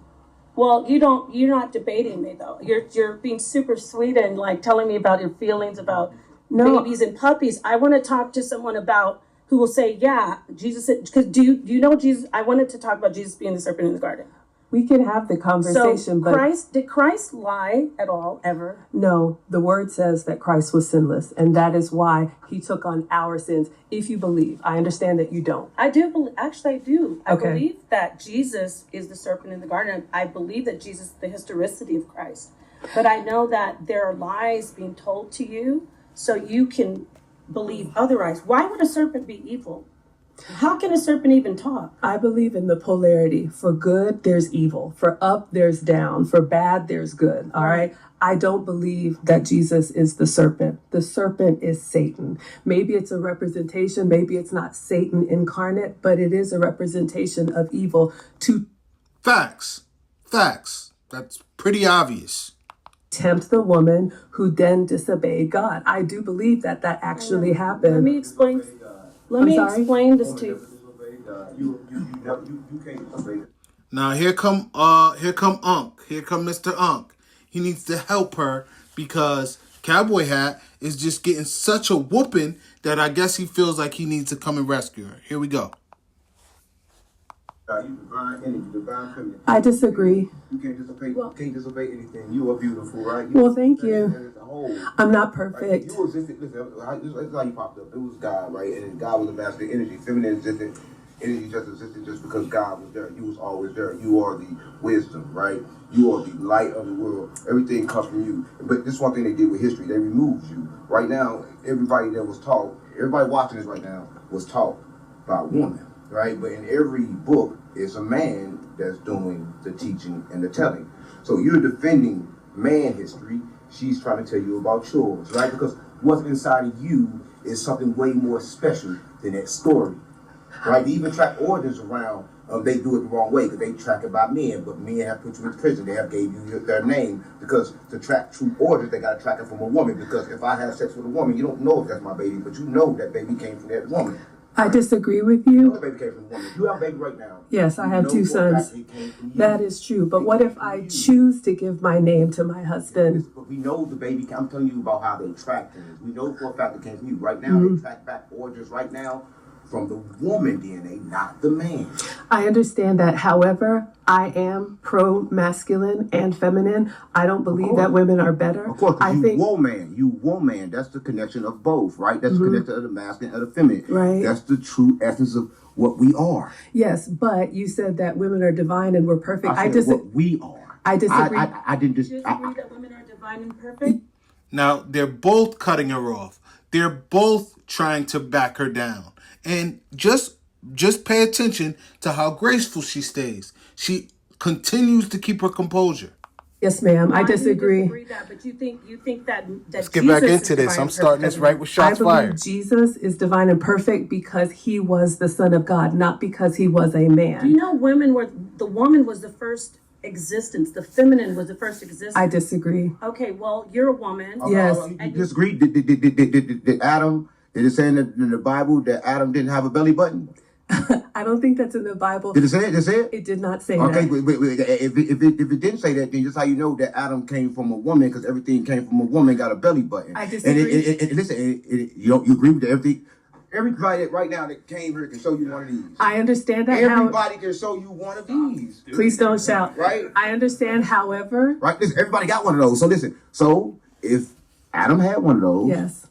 Well, you're not debating me though. You're being super sweet and like telling me about your feelings about babies and puppies. I want to talk to someone about who will say, yeah, Jesus, because do you know Jesus? I wanted to talk about Jesus being the serpent in the garden. We can have the conversation, So but did Christ lie at all, ever? no, the word says that Christ was sinless, and that is why he took on our sins. If you believe, I understand that you don't. I do believe, actually I do. I Okay. believe that Jesus is the serpent in the garden. I believe that Jesus is the historicity of Christ. But I know that there are lies being told to you, so you can believe otherwise. Why would a serpent be evil? How can a serpent even talk? I believe in the polarity. For good, there's evil. For up, there's down. For bad, there's good. All right. I don't believe that Jesus is the serpent. The serpent is Satan. Maybe it's a representation. Maybe it's not Satan incarnate, but it is a representation of evil to Facts. That's pretty obvious. tempt the woman who then disobeyed God. I do believe that actually happened. Let me explain. Let me explain this to you. You can't disobey it. Now here come Unc. Here come Mr. Unc. He needs to help her because Cowboy Hat is just getting such a whooping that I guess he feels like he needs to come and rescue her. Here we go. You divine energy, divine feminine. I disagree. You can't disobey anything. You are beautiful, right? Well, thank you. As a whole. I'm not Right? perfect. You existed. Listen, this is how you popped up. It was God, right? And God was a masculine energy. Feminine existed. Energy just existed just because God was there. You was always there. You are the wisdom, right? You are the light of the world. Everything comes from you. But this is one thing they did with history. They removed you. Right now, everybody that was taught, everybody watching this right now was taught by a woman, right? But in every book, it's a man that's doing the teaching and the telling. So you're defending man history. She's trying to tell you about yours, right? Because what's inside of you is something way more special than that story, right? They even track origins around. They do it the wrong way because they track it by men, but men have put you in prison. They have gave you their name because to track true origins, they got to track it from a woman. Because if I have sex with a woman, you don't know if that's my baby, but you know that baby came from that woman. I disagree with You know you. the baby came from a woman. You have a baby right now. Yes, I You have know two for a fact sons. it came from you. That is true. But what if I choose to give my name to my husband? But we know the baby. I'm telling you about how they track things. We know for a fact it came from you. Right now, they track back origins right now from the woman DNA, not the man. I understand that. However, I am pro-masculine and feminine. I don't believe that women are better. Of course, 'cause I you think woman. That's the connection of both, right? That's the connection of the masculine and the feminine. Right. That's the true essence of what we are. yes, but you said that women are divine and we're perfect. I said disagree. what we are. I disagree. I didn't just. Do you agree that women are divine and perfect? Now, they're both cutting her off. They're both trying to back her down. And just pay attention to how graceful she stays. She continues to keep her composure. Yes, ma'am. I Why do you disagree. that, but you think that Let's get back Jesus into is this. divine I'm and starting this perfect? right with I shots believe fired. Jesus is divine and perfect because he was the Son of God, not because he was a man. Do you know the woman was the first existence, the feminine was the first existence? I disagree. Okay, well, you're a woman. Yes. You disagree? Did Adam Did it say in the Bible that Adam didn't have a belly button? I don't think that's in the Bible. Did it say it? Did it say it? It did not say Okay, that. wait. If it didn't say that, then just how you know that Adam came from a woman, because everything came from a woman, got a belly button. I disagree. And listen, you agree with everything? Everybody right now that came here can show you one of these. I understand that. Everybody can show you one of these. Please don't shout. Right? I understand, however. Right? Listen, everybody got one of those. So listen, so if Adam had one of those, Yes.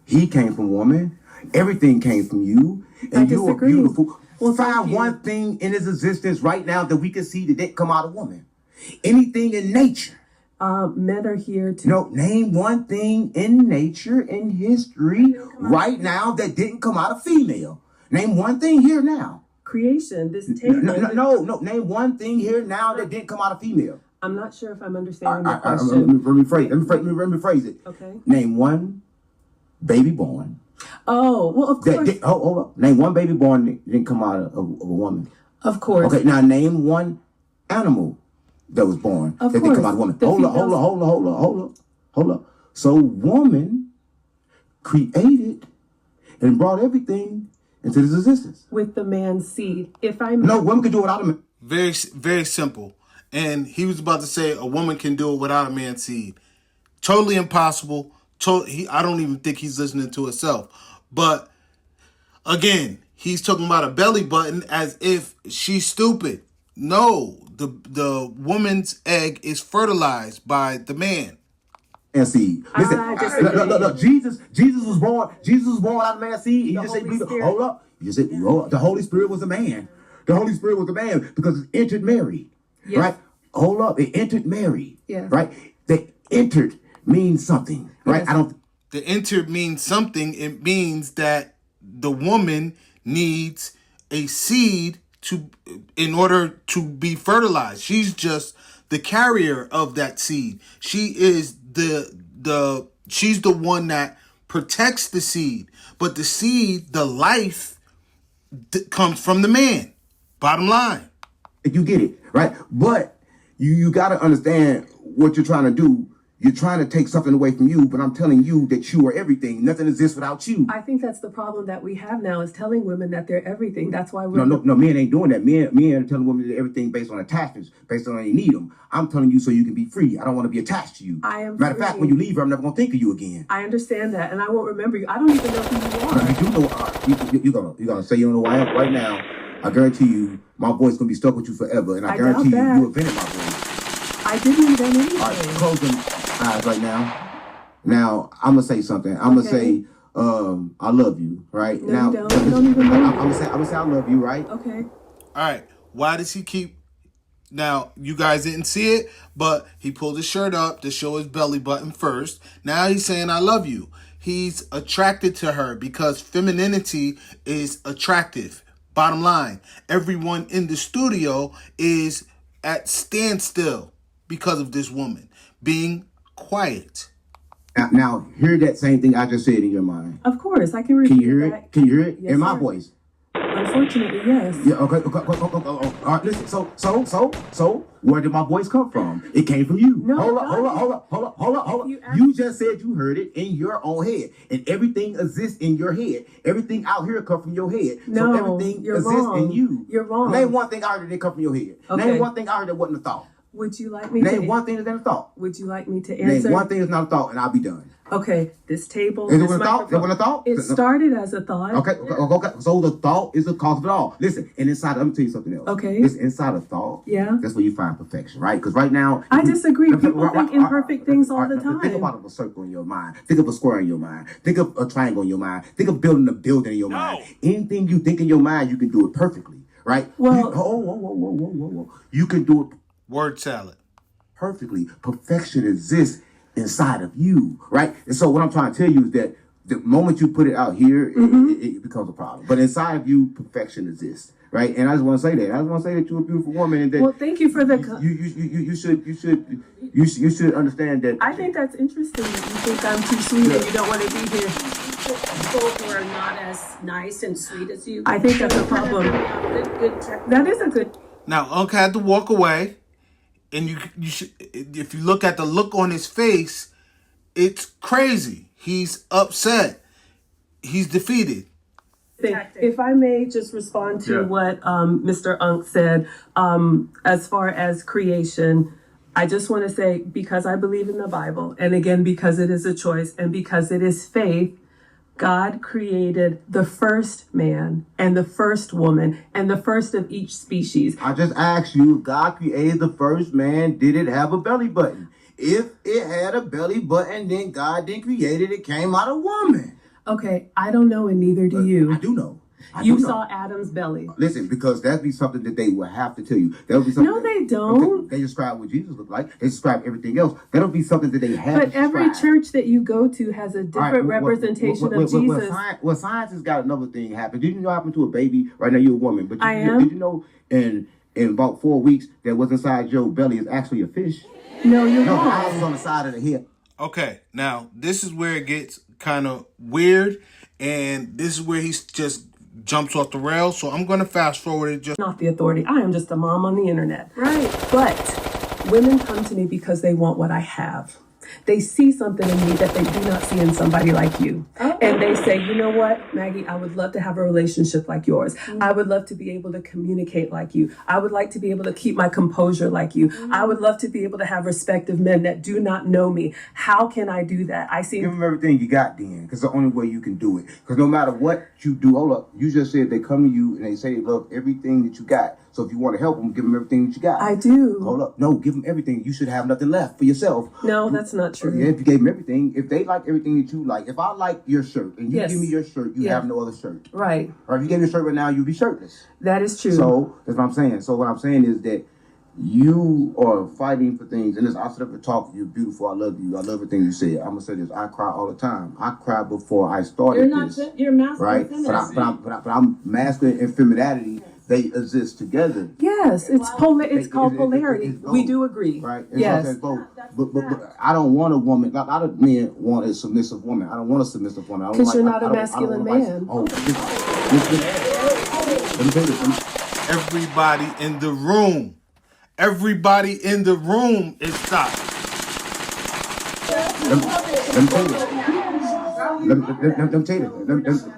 he came from woman, everything came from you, I and you are disagree. beautiful. Well, Find thank you. one thing in his existence right now that we can see that didn't come out of woman. Anything in nature. Men are here to. No, name one thing in nature, in history, right now that didn't come out of female. Name one thing here now. Creation, this table. No. Name one thing here now that didn't come out of female. I'm not sure if I'm understanding Let the question. me rephrase it. Okay. Name one baby born. Oh, well, of course. Hold up. Name one baby born that didn't come out of a woman. Of course. Okay, now name one animal that was born Of that didn't come course. out of a woman. The Hold up. So woman created and brought everything into this existence. With the man's seed. If I No, woman can do it without a man. Very, very simple. And he was about to say a woman can do it without a man's seed. Totally impossible. I don't even think he's listening to himself. But again, he's talking about a belly button as if she's stupid. No, the woman's egg is fertilized by the man. And seed. Listen, I disagree. look, Jesus was born out of man's seed. He The just said, Holy Spirit. hold up. You said, the Holy Spirit was a man. The Holy Spirit was a man because it entered Mary. Yes. Right? Hold up. It entered Mary. Yes. Right? The entered means something. Right? Yes. The enter means something. It means that the woman needs a seed in order to be fertilized. She's just the carrier of that seed. She is she's the one that protects the seed. But the seed, the life, comes from the man. Bottom line. You get it, right? But you got to understand what you're trying to do. You're trying to take something away from you, but I'm telling you that you are everything. Nothing exists without you. I think that's the problem that we have now is telling women that they're everything. That's why we're No, men ain't doing that. Men are telling women that everything based on attachments, based on you need them. I'm telling you so you can be free. I don't want to be attached to you. I am Matter of fact, free. when you leave her, I'm never going to think of you again. I understand that, and I won't remember you. I don't even know who you are. You do know, you're gonna say you don't know who I am right now. I guarantee you, my voice gonna be stuck with you forever, and I I guarantee doubt that. you invented my voice. I didn't even anything. All right, close them eyes right now. Now I'm gonna say something. I'm gonna say, I love you. Right No, now, you don't. You don't even know me. I'm gonna say I love you. Right. Okay. All right. Why does he keep... Now, you guys didn't see it, but he pulled his shirt up to show his belly button first. Now he's saying, I love you. He's attracted to her because femininity is attractive. Bottom line, everyone in the studio is at standstill because of this woman being quiet. Now hear that same thing I just said in your mind. Of course, I can repeat Can you hear that. it? Can you hear it Yes, in my sir. voice? Unfortunately, yes. Yeah. Okay. All right. Listen. So, where did my voice come from? It came from you. No, Hold up. You asked- You just said you heard it in your own head, and everything exists in your head. Everything out here come from your head. No, so everything you're exists wrong. in you. You're wrong. Name one thing I heard that didn't come from your head. Okay. Name one thing I heard that wasn't a thought. Would you like me Name to? one thing that isn't a thought. Would you like me to Name answer? one thing that's not a thought, and I'll be done. Okay, this table. Is it this one a thought? Is it microphone. one a thought? It started as a thought. Okay. So the thought is the cause of it all. Listen, and inside, let me tell you something else. Okay. Listen, inside a thought, Yeah. that's where you find perfection, right? Because right now, I disagree. People think imperfect things all the Think time. about a circle in your mind. Think of a square in your mind. Think of a triangle in your mind. Think of building a building in your mind. Anything you think in your mind, you can do it perfectly, right? Well- Whoa. You can do it Word salad. perfectly. Perfection exists inside of you, right? And so what I'm trying to tell you is that the moment you put it out here, it becomes a problem. But inside of you, perfection exists, right? And I just want to say that. I just want to say that you're a beautiful woman, and that Well, thank you for the. you should understand that. I think that's interesting that you think I'm too sweet and you don't want to be here. People who are not as nice and sweet as you. I think that's a problem. Good check. That is a good. Now, Unc had to walk away, and you should, if you look at the look on his face, it's crazy. He's upset. he's defeated. If I may just respond to Yeah. what Mr. Unk said, as far as creation, I just want to say, because I believe in the Bible, and again, because it is a choice and because it is faith, God created the first man and the first woman and the first of each species. I just asked you, if God created the first man, did it have a belly button? If it had a belly button, then God didn't create it. It came out of woman. Okay, I don't know, and neither do you. I do know. You saw Adam's belly. Listen, because that'd be something that they would have to tell you. That would be something. No, they don't. Okay, they describe what Jesus looked like. They describe everything else. That'll be something that they have. But to every describe. church that you go to has a different representation of Jesus. Well, science has got another thing happen. Did you know what happened to a baby? Right now, you're a woman, but did you know in about 4 weeks that what's inside your belly is actually a fish? No, you're No, the wrong. eyes is on the side of the head. Okay, now this is where it gets kind of weird, and this is where he's just jumps off the rails. So I'm gonna fast forward it. Just Not the authority. I am just a mom on the internet. Right. But women come to me because they want what I have. They see something in me that they do not see in somebody like you. And they say, you know what, Maggie, I would love to have a relationship like yours. I would love to be able to communicate like you. I would like to be able to keep my composure like you. I would love to be able to have respect of men that do not know me. How can I do that? I see. Give them everything you got, then, because the only way you can do it. Because no matter what you do, hold up, you just said they come to you and they say they love everything that you got. So if you want to help them, give them everything that you got. I do. Hold up, no, give them everything. You should have nothing left for yourself. No, that's not true. Yeah, if you gave them everything, if they like everything that you like, if I like your shirt and you Yes. give me your shirt, you Yeah. have no other shirt. Right. Or if you gave me a shirt right now, you'd be shirtless. That is true. So that's what I'm saying. So what I'm saying is that you are fighting for things. And listen, I sit up and talk. You're beautiful. I love you. I love everything you say. I'm gonna say this. I cry all the time. I cry before I started this. You're masculine. Right? But I'm masculine and femininity. They exist together. Yes, it's it's called It's polarity. both. We do agree. Right? Yes. It's both. But I don't want a woman. Like, a lot of men want a submissive woman. I don't want a submissive woman. I don't 'Cause you're like- not a I don't masculine like- man. Oh, listen. Let me tell you this. everybody in the room. Everybody in the room is stopped. Let me tell you this.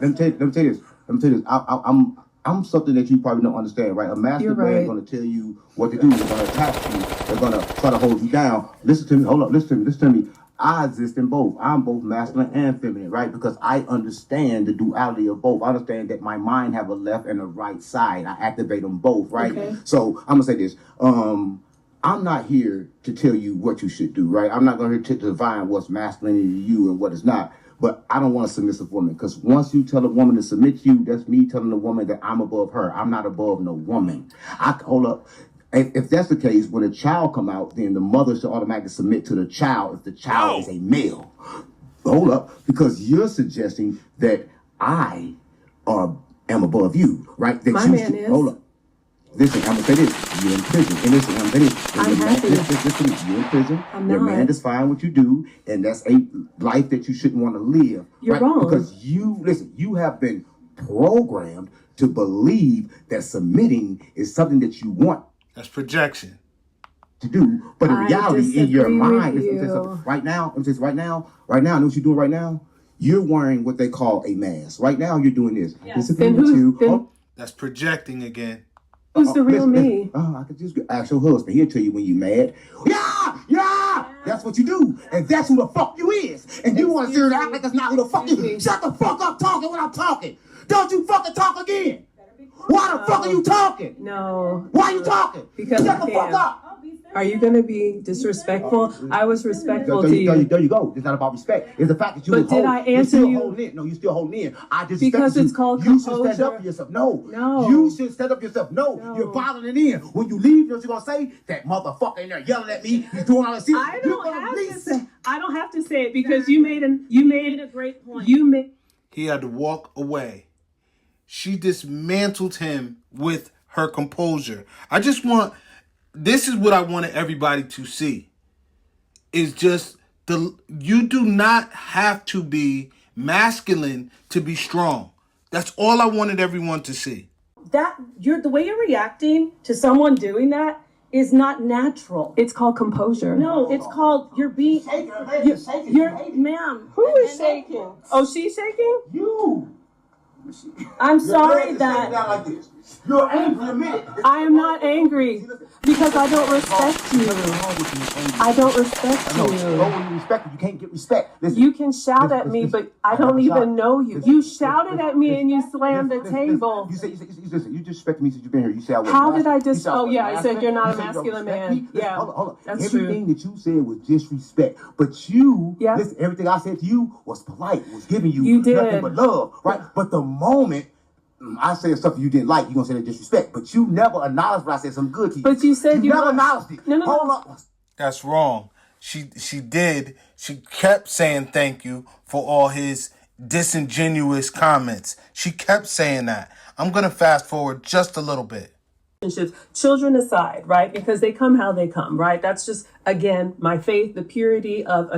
Let me tell you this. I'm something that you probably don't understand, right? A master You're man right. is going to tell you what to do. They're going to attack you. They're going to try to hold you down. Listen to me. Hold up. Listen to me. I exist in both. I'm both masculine and feminine, right? Because I understand the duality of both. I understand that my mind have a left and a right side. I activate them both, right? Okay. So I'm gonna say this. I'm not here to tell you what you should do, right? I'm not going to define what's masculine in you and what is not. But I don't want a submissive woman, because once you tell a woman to submit to you, that's me telling a woman that I'm above her. I'm not above no woman. Hold up. If that's the case, when a child come out, then the mother should automatically submit to the child if the child is a male. Hold up, because you're suggesting that I am above you, right? That My you man should, is. hold up. Listen, I'm gonna say this. You're in prison. And listen, I'm gonna say this. I'm happy. Listen, you're in prison. I'm Your not. man is fine what you do, and that's a life that you shouldn't want to live. You're right? wrong. Because you have been programmed to believe that submitting is something that you want That's projection. to do, but in I reality, in your disagree with mind, listen, you. right now, I know what you're doing right now. You're wearing what they call a mask. Right now, you're doing this. Disagreeing Then with who's- you. then- That's projecting again. Who's the real me? I could just ask your husband. He'll tell you when you're mad. Yeah. That's what you do, and that's who the fuck you is. And you want to sit here and act like that's not who the fuck you is. Shut the fuck up talking when I'm talking. Don't you fucking talk again. Why the fuck are you talking? No. Why are you talking? Because Shut I the fuck can. up. Are you going to be disrespectful? I was respectful to you. There you go. It's not about respect. It's the fact that you But was did holding- I you're answer still you? holding in. No, you're still holding in. I just Because respect it's you. called You should stand composure. up for yourself. No. No. You should stand up for yourself. No. No. You're bottling it in. When you leave, you know what you're gonna say? That motherfucker in there yelling at me. He's doing all that shit. I You're don't gonna have to release. say. I don't have to say it because you made a great point. You made. He had to walk away. She dismantled him with her composure. This is what I wanted everybody to see. Is just you do not have to be masculine to be strong. That's all I wanted everyone to see. The way you're reacting to someone doing that is not natural. It's called composure. No, it's called you're being. Ma'am. Who is shaking? Oh, she's shaking? You. I'm sorry You're that like this. You're angry a minute. I am not angry because I don't respect you. I don't respect No, you. when you respect it, you can't get respect. Listen, You can shout at me, but I don't even know you. You shouted at me and you slammed the table. You disrespected me since you've been here. You said I was How did I masculine. dis- You said I oh, was yeah, I said you're not a You said you don't masculine respect man. me. Listen, Yeah, hold on. that's true. Everything that you said was disrespect. But you, Yeah. listen, everything I said to you was polite, was giving you, You did. nothing but love, right? But the moment I said something you didn't like, you're going to say that disrespect. But you never acknowledged when I said something good to you. But you said you never were- acknowledged it. No. Hold on. That's wrong. She kept saying thank you for all his disingenuous comments. She kept saying that. I'm going to fast forward just a little bit. Children aside, right? Because they come how they come, right? That's just, again, my faith, the purity of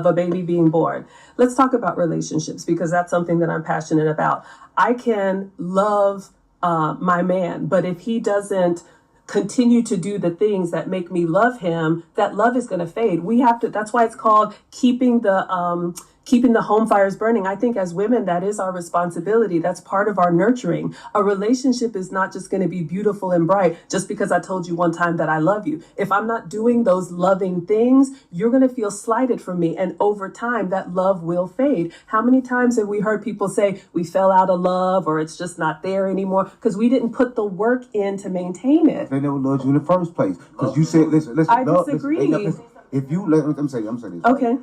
a baby being born. Let's talk about relationships because that's something that I'm passionate about. I can love my man, but if he doesn't continue to do the things that make me love him, that love is going to fade. We have to, that's why it's called keeping the home fires burning. I think as women, that is our responsibility. That's part of our nurturing. A relationship is not just going to be beautiful and bright just because I told you one time that I love you. If I'm not doing those loving things, you're going to feel slighted from me. And over time, that love will fade. How many times have we heard people say we fell out of love or it's just not there anymore because we didn't put the work in to maintain it? They never loved you in the first place. Because you said, listen. I love, disagree. Listen, if you let, I'm saying this. Okay.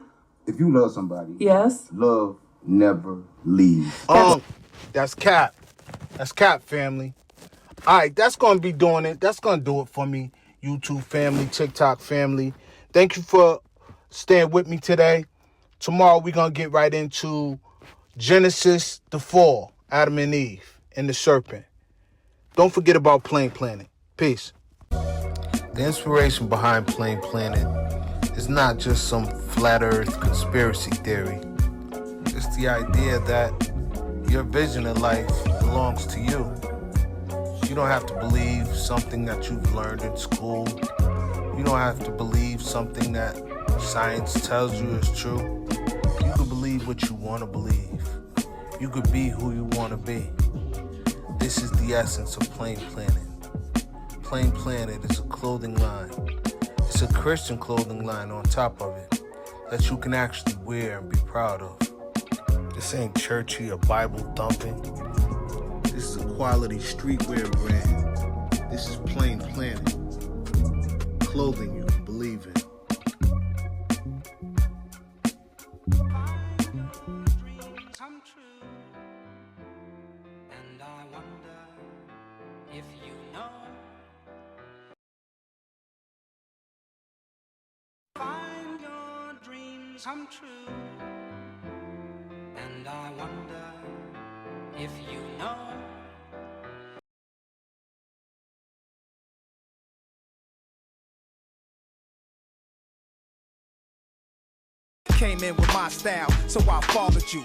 If you love somebody, Yes. love never leaves. That's cap. That's cap, family. All right, that's going to be doing it. That's going to do it for me, YouTube family, TikTok family. Thank you for staying with me today. Tomorrow, we're going to get right into Genesis, the fall, Adam and Eve, and the serpent. Don't forget about Plain Planet. Peace. The inspiration behind Plain Planet is not just some flat earth conspiracy theory. It's the idea that your vision of life belongs to you. You don't have to believe something that you've learned in school. You don't have to believe something that science tells you is true. You can believe what you want to believe. You could be who you want to be. This is the essence of Plain Planet. Plain Planet is a clothing line. It's a Christian clothing line on top of it that you can actually wear and be proud of. This ain't churchy or Bible thumping. This is a quality streetwear brand. This is Plain Planet. Clothing you can believe in. Come true, and I wonder if you know. Find your dreams come true, and I wonder if you know. Came in with my style, so I followed you.